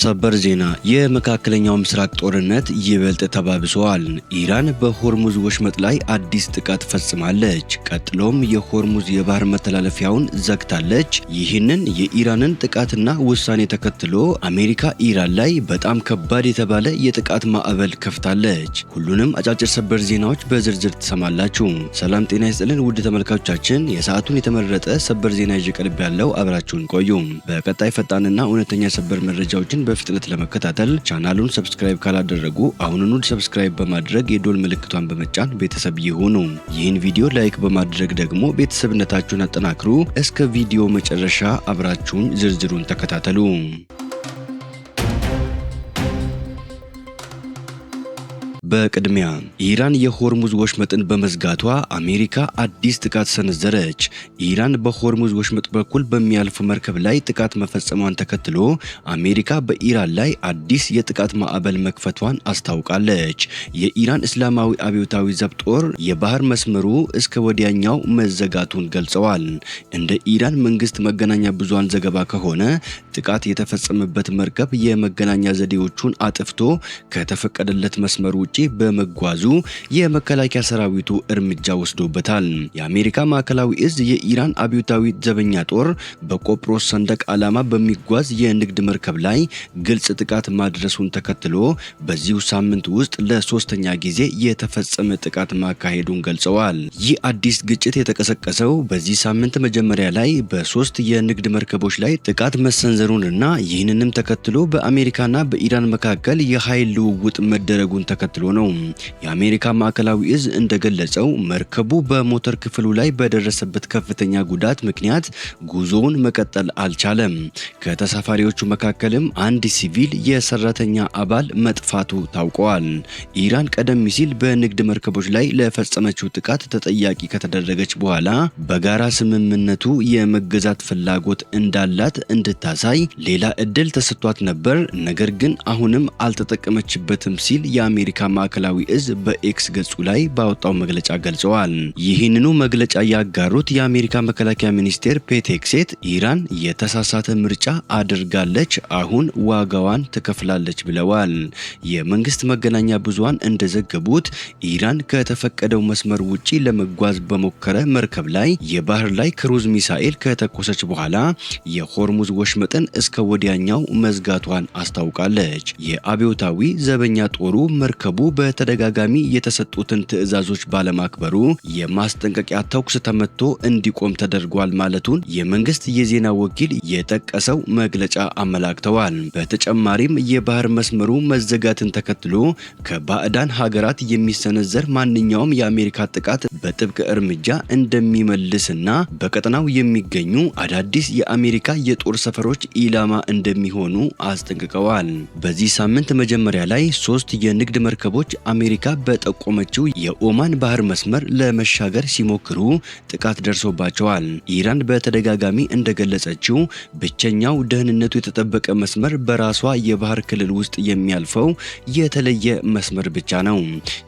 ሰበር ዜና የመካከለኛው ምስራቅ ጦርነት ይበልጥ ተባብሷል። ኢራን በሆርሙዝ ወሽመጥ ላይ አዲስ ጥቃት ፈጽማለች። ቀጥሎም የሆርሙዝ የባህር መተላለፊያውን ዘግታለች። ይህንን የኢራንን ጥቃትና ውሳኔ ተከትሎ አሜሪካ ኢራን ላይ በጣም ከባድ የተባለ የጥቃት ማዕበል ከፍታለች። ሁሉንም አጫጭር ሰበር ዜናዎች በዝርዝር ትሰማላችሁ። ሰላም ጤና ይስጥልን ውድ ተመልካቾቻችን፣ የሰዓቱን የተመረጠ ሰበር ዜና ይዤ ቀርብ ያለው አብራችሁን ቆዩ። በቀጣይ ፈጣንና እውነተኛ ሰበር መረጃዎችን በፍጥነት ለመከታተል ቻናሉን ሰብስክራይብ ካላደረጉ አሁኑኑ ሰብስክራይብ በማድረግ የዶል ምልክቷን በመጫን ቤተሰብ ይሁኑ። ይህን ቪዲዮ ላይክ በማድረግ ደግሞ ቤተሰብነታችሁን አጠናክሩ። እስከ ቪዲዮ መጨረሻ አብራችሁን ዝርዝሩን ተከታተሉ። በቅድሚያ ኢራን የሆርሙዝ ወሽመጥን በመዝጋቷ አሜሪካ አዲስ ጥቃት ሰነዘረች። ኢራን በሆርሙዝ ወሽመጥ በኩል በሚያልፉ መርከብ ላይ ጥቃት መፈጸሟን ተከትሎ አሜሪካ በኢራን ላይ አዲስ የጥቃት ማዕበል መክፈቷን አስታውቃለች። የኢራን እስላማዊ አብዮታዊ ዘብ ጦር የባህር መስመሩ እስከ ወዲያኛው መዘጋቱን ገልጸዋል። እንደ ኢራን መንግስት መገናኛ ብዙሃን ዘገባ ከሆነ ጥቃት የተፈጸመበት መርከብ የመገናኛ ዘዴዎቹን አጥፍቶ ከተፈቀደለት መስመር ውጪ በመጓዙ የመከላከያ ሰራዊቱ እርምጃ ወስዶበታል። የአሜሪካ ማዕከላዊ እዝ የኢራን አብዮታዊ ዘበኛ ጦር በቆጵሮስ ሰንደቅ ዓላማ በሚጓዝ የንግድ መርከብ ላይ ግልጽ ጥቃት ማድረሱን ተከትሎ በዚሁ ሳምንት ውስጥ ለሶስተኛ ጊዜ የተፈጸመ ጥቃት ማካሄዱን ገልጸዋል። ይህ አዲስ ግጭት የተቀሰቀሰው በዚህ ሳምንት መጀመሪያ ላይ በሶስት የንግድ መርከቦች ላይ ጥቃት መሰንዘሩንና ይህንንም ተከትሎ በአሜሪካና በኢራን መካከል የኃይል ልውውጥ መደረጉን ተከትሎ ነው። የአሜሪካ ማዕከላዊ እዝ እንደገለጸው መርከቡ በሞተር ክፍሉ ላይ በደረሰበት ከፍተኛ ጉዳት ምክንያት ጉዞውን መቀጠል አልቻለም። ከተሳፋሪዎቹ መካከልም አንድ ሲቪል የሰራተኛ አባል መጥፋቱ ታውቋል። ኢራን ቀደም ሲል በንግድ መርከቦች ላይ ለፈጸመችው ጥቃት ተጠያቂ ከተደረገች በኋላ በጋራ ስምምነቱ የመገዛት ፍላጎት እንዳላት እንድታሳይ ሌላ እድል ተሰጥቷት ነበር። ነገር ግን አሁንም አልተጠቀመችበትም ሲል የአሜሪካ ማዕከላዊ እዝ በኤክስ ገጹ ላይ ባወጣው መግለጫ ገልጸዋል። ይህንኑ መግለጫ ያጋሩት የአሜሪካ መከላከያ ሚኒስቴር ፔት ሄግሴት ኢራን የተሳሳተ ምርጫ አድርጋለች፣ አሁን ዋጋዋን ትከፍላለች ብለዋል። የመንግስት መገናኛ ብዙሃን እንደዘገቡት ኢራን ከተፈቀደው መስመር ውጪ ለመጓዝ በሞከረ መርከብ ላይ የባህር ላይ ክሩዝ ሚሳኤል ከተኮሰች በኋላ የሆርሙዝ ወሽመጥን እስከ ወዲያኛው መዝጋቷን አስታውቃለች። የአብዮታዊ ዘበኛ ጦሩ መርከቡ በተደጋጋሚ የተሰጡትን ትዕዛዞች ባለማክበሩ የማስጠንቀቂያ ተኩስ ተመቶ እንዲቆም ተደርጓል ማለቱን የመንግስት የዜና ወኪል የጠቀሰው መግለጫ አመላክተዋል። በተጨማሪም የባህር መስመሩ መዘጋትን ተከትሎ ከባዕዳን ሀገራት የሚሰነዘር ማንኛውም የአሜሪካ ጥቃት በጥብቅ እርምጃ እንደሚመልስና በቀጠናው የሚገኙ አዳዲስ የአሜሪካ የጦር ሰፈሮች ኢላማ እንደሚሆኑ አስጠንቅቀዋል። በዚህ ሳምንት መጀመሪያ ላይ ሶስት የንግድ መርከቦች አሜሪካ በጠቆመችው የኦማን ባህር መስመር ለመሻገር ሲሞክሩ ጥቃት ደርሶባቸዋል። ኢራን በተደጋጋሚ እንደገለጸችው ብቸኛው ደህንነቱ የተጠበቀ መስመር በራሷ የባህር ክልል ውስጥ የሚያልፈው የተለየ መስመር ብቻ ነው።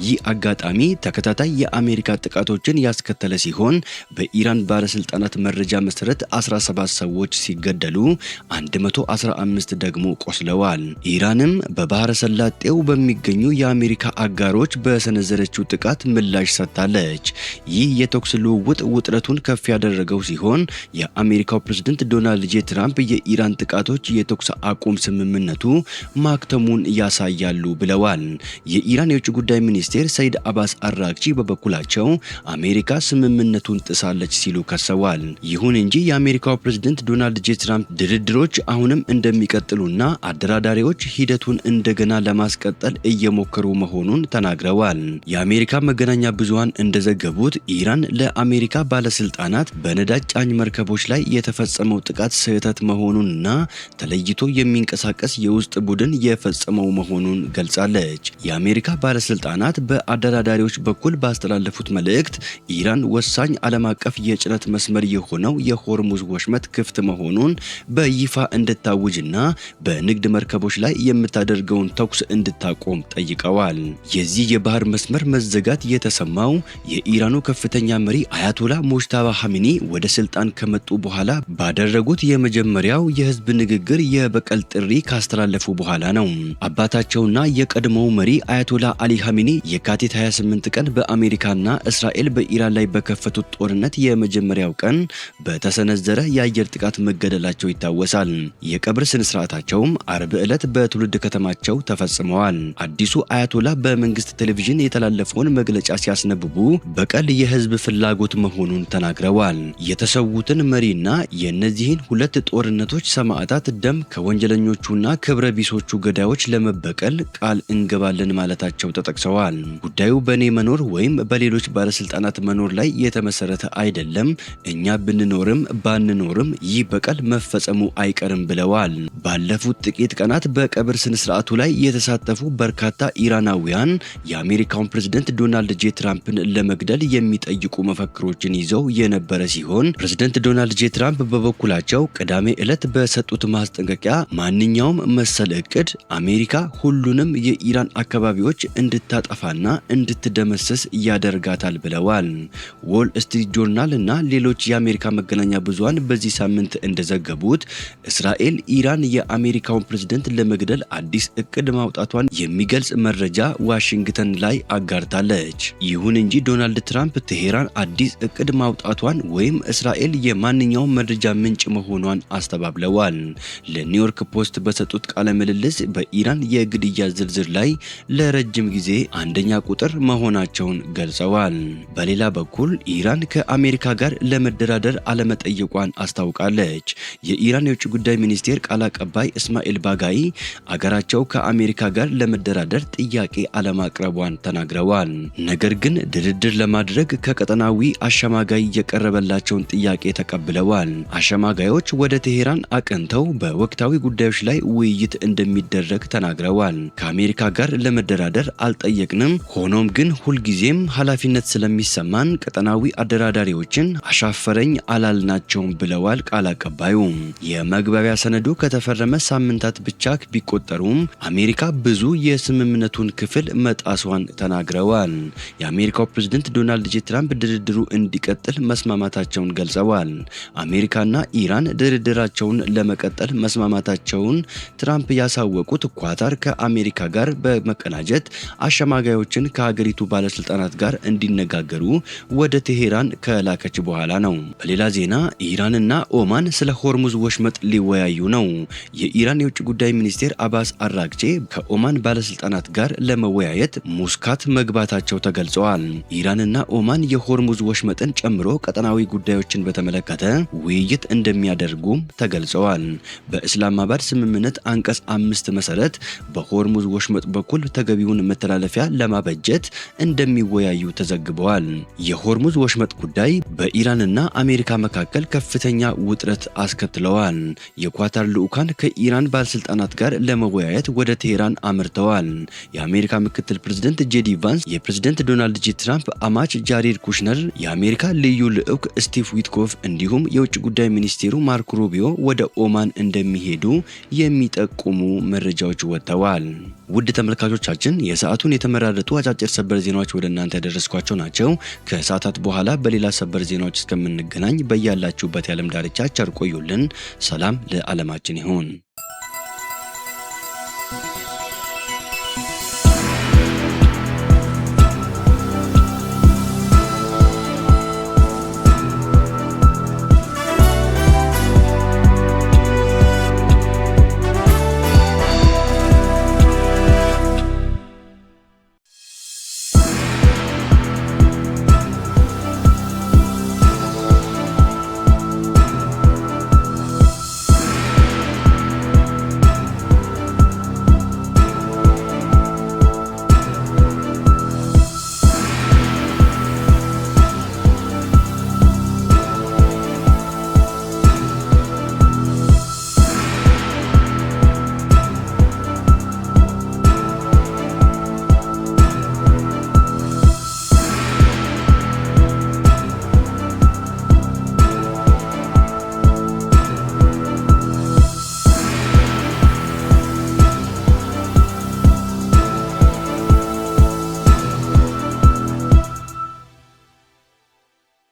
ይህ አጋጣሚ ተከታታይ የአሜሪካ ጥቃቶችን ያስከተለ ሲሆን በኢራን ባለስልጣናት መረጃ መሰረት 17 ሰዎች ሲገደሉ 115 ደግሞ ቆስለዋል። ኢራንም በባህረ ሰላጤው በሚገኙ የአሜሪካ አጋሮች በሰነዘረችው ጥቃት ምላሽ ሰጥታለች። ይህ የተኩስ ልውውጥ ውጥረቱን ከፍ ያደረገው ሲሆን የአሜሪካው ፕሬዝዳንት ዶናልድ ጄ ትራምፕ የኢራን ጥቃቶች የተኩስ አቁም ስምምነቱ ማክተሙን ያሳያሉ ብለዋል። የኢራን የውጭ ጉዳይ ሚኒስቴር ሰይድ አባስ አራግቺ በበኩላቸው አሜሪካ ስምምነቱን ጥሳለች ሲሉ ከሰዋል። ይሁን እንጂ የአሜሪካው ፕሬዝዳንት ዶናልድ ጄ ትራምፕ ድርድሮች አሁንም እንደሚቀጥሉና አደራዳሪዎች ሂደቱን እንደገና ለማስቀጠል እየሞከሩ መሆኑን ተናግረዋል። የአሜሪካ መገናኛ ብዙሃን እንደዘገቡት ኢራን ለአሜሪካ ባለስልጣናት በነዳጅ ጫኝ መርከቦች ላይ የተፈጸመው ጥቃት ስህተት መሆኑንና ተለይቶ የሚንቀሳቀስ የውስጥ ቡድን የፈጸመው መሆኑን ገልጻለች። የአሜሪካ ባለስልጣናት በአደራዳሪዎች በኩል ባስተላለፉት መልእክት ኢራን ወሳኝ ዓለም አቀፍ የጭነት መስመር የሆነው የሆርሙዝ ወሽመጥ ክፍት መሆኑን በይፋ እንድታውጅና በንግድ መርከቦች ላይ የምታደርገውን ተኩስ እንድታቆም ጠይቀዋል። ተናግረዋል። የዚህ የባህር መስመር መዘጋት የተሰማው የኢራኑ ከፍተኛ መሪ አያቶላ ሙጅተባ ኻሜኒ ወደ ስልጣን ከመጡ በኋላ ባደረጉት የመጀመሪያው የህዝብ ንግግር የበቀል ጥሪ ካስተላለፉ በኋላ ነው። አባታቸውና የቀድሞው መሪ አያቶላ አሊ ኻሜኒ የካቲት 28 ቀን በአሜሪካና እስራኤል በኢራን ላይ በከፈቱት ጦርነት የመጀመሪያው ቀን በተሰነዘረ የአየር ጥቃት መገደላቸው ይታወሳል። የቀብር ስነ ስርዓታቸውም አርብ ዕለት በትውልድ ከተማቸው ተፈጽመዋል። አዲሱ አያቶላ በመንግስት ቴሌቪዥን የተላለፈውን መግለጫ ሲያስነብቡ በቀል የህዝብ ፍላጎት መሆኑን ተናግረዋል። የተሰዉትን መሪና የእነዚህን ሁለት ጦርነቶች ሰማዕታት ደም ከወንጀለኞቹና ክብረ ቢሶቹ ገዳዮች ለመበቀል ቃል እንገባለን ማለታቸው ተጠቅሰዋል። ጉዳዩ በእኔ መኖር ወይም በሌሎች ባለስልጣናት መኖር ላይ የተመሰረተ አይደለም። እኛ ብንኖርም ባንኖርም ይህ በቀል መፈጸሙ አይቀርም ብለዋል። ባለፉት ጥቂት ቀናት በቀብር ስነ ስርዓቱ ላይ የተሳተፉ በርካታ ኢራናውያን የአሜሪካውን ፕሬዝዳንት ዶናልድ ጄ ትራምፕን ለመግደል የሚጠይቁ መፈክሮችን ይዘው የነበረ ሲሆን ፕሬዝዳንት ዶናልድ ጄ ትራምፕ በበኩላቸው ቅዳሜ ዕለት በሰጡት ማስጠንቀቂያ ማንኛውም መሰል እቅድ አሜሪካ ሁሉንም የኢራን አካባቢዎች እንድታጠፋና እንድትደመሰስ ያደርጋታል ብለዋል። ዎል ስትሪት ጆርናል እና ሌሎች የአሜሪካ መገናኛ ብዙሃን በዚህ ሳምንት እንደዘገቡት እስራኤል ኢራን የአሜሪካውን ፕሬዝዳንት ለመግደል አዲስ እቅድ ማውጣቷን የሚገልጽ መረጃ ዋሽንግተን ላይ አጋርታለች። ይሁን እንጂ ዶናልድ ትራምፕ ቴሄራን አዲስ እቅድ ማውጣቷን ወይም እስራኤል የማንኛውም መረጃ ምንጭ መሆኗን አስተባብለዋል። ለኒውዮርክ ፖስት በሰጡት ቃለ ምልልስ በኢራን የግድያ ዝርዝር ላይ ለረጅም ጊዜ አንደኛ ቁጥር መሆናቸውን ገልጸዋል። በሌላ በኩል ኢራን ከአሜሪካ ጋር ለመደራደር አለመጠየቋን አስታውቃለች። የኢራን የውጭ ጉዳይ ሚኒስቴር ቃል አቀባይ እስማኤል ባጋይ አገራቸው ከአሜሪካ ጋር ለመደራደር ጥያቄ አለማቅረቧን ተናግረዋል። ነገር ግን ድርድር ለማድረግ ከቀጠናዊ አሸማጋይ የቀረበላቸውን ጥያቄ ተቀብለዋል። አሸማጋዮች ወደ ቴሄራን አቅንተው በወቅታዊ ጉዳዮች ላይ ውይይት እንደሚደረግ ተናግረዋል። ከአሜሪካ ጋር ለመደራደር አልጠየቅንም፣ ሆኖም ግን ሁልጊዜም ኃላፊነት ስለሚሰማን ቀጠናዊ አደራዳሪዎችን አሻፈረኝ አላልናቸውም ብለዋል ቃል አቀባዩ። የመግባቢያ ሰነዱ ከተፈረመ ሳምንታት ብቻ ቢቆጠሩም አሜሪካ ብዙ የስምምነቱን ክፍል መጣሷን ተናግረዋል። የአሜሪካው ፕሬዝዳንት ዶናልድ ጄ ትራምፕ ድርድሩ እንዲቀጥል መስማማታቸውን ገልጸዋል። አሜሪካና ኢራን ድርድራቸውን ለመቀጠል መስማማታቸውን ትራምፕ ያሳወቁት ኳታር ከአሜሪካ ጋር በመቀናጀት አሸማጋዮችን ከሀገሪቱ ባለስልጣናት ጋር እንዲነጋገሩ ወደ ቴሄራን ከላከች በኋላ ነው። በሌላ ዜና ኢራንና ኦማን ስለ ሆርሙዝ ወሽመጥ ሊወያዩ ነው። የኢራን የውጭ ጉዳይ ሚኒስቴር አባስ አራግቼ ከኦማን ባለስልጣናት ጋር ለመወያየት ሙስካት መግባታቸው ተገልጸዋል። ኢራንና ኦማን የሆርሙዝ ወሽመጥን ጨምሮ ቀጠናዊ ጉዳዮችን በተመለከተ ውይይት እንደሚያደርጉም ተገልጸዋል። በእስላማባድ ስምምነት አንቀጽ 5 መሰረት በሆርሙዝ ወሽመጥ በኩል ተገቢውን መተላለፊያ ለማበጀት እንደሚወያዩ ተዘግበዋል። የሆርሙዝ ወሽመጥ ጉዳይ በኢራንና አሜሪካ መካከል ከፍተኛ ውጥረት አስከትለዋል። የኳታር ልዑካን ከኢራን ባለስልጣናት ጋር ለመወያየት ወደ ቴሄራን አምርተዋል። የአሜሪካ ምክትል ፕሬዝዳንት ጄዲ ቫንስ፣ የፕሬዝዳንት ዶናልድ ጄ ትራምፕ አማች ጃሬድ ኩሽነር፣ የአሜሪካ ልዩ ልዑክ ስቲቭ ዊትኮፍ እንዲሁም የውጭ ጉዳይ ሚኒስቴሩ ማርኮ ሩቢዮ ወደ ኦማን እንደሚሄዱ የሚጠቁሙ መረጃዎች ወጥተዋል። ውድ ተመልካቾቻችን የሰዓቱን የተመራረጡ አጫጭር ሰበር ዜናዎች ወደ እናንተ ያደረስኳቸው ናቸው። ከሰዓታት በኋላ በሌላ ሰበር ዜናዎች እስከምንገናኝ በያላችሁበት የዓለም ዳርቻ ቸር ቆዩልን። ሰላም ለዓለማችን ይሁን።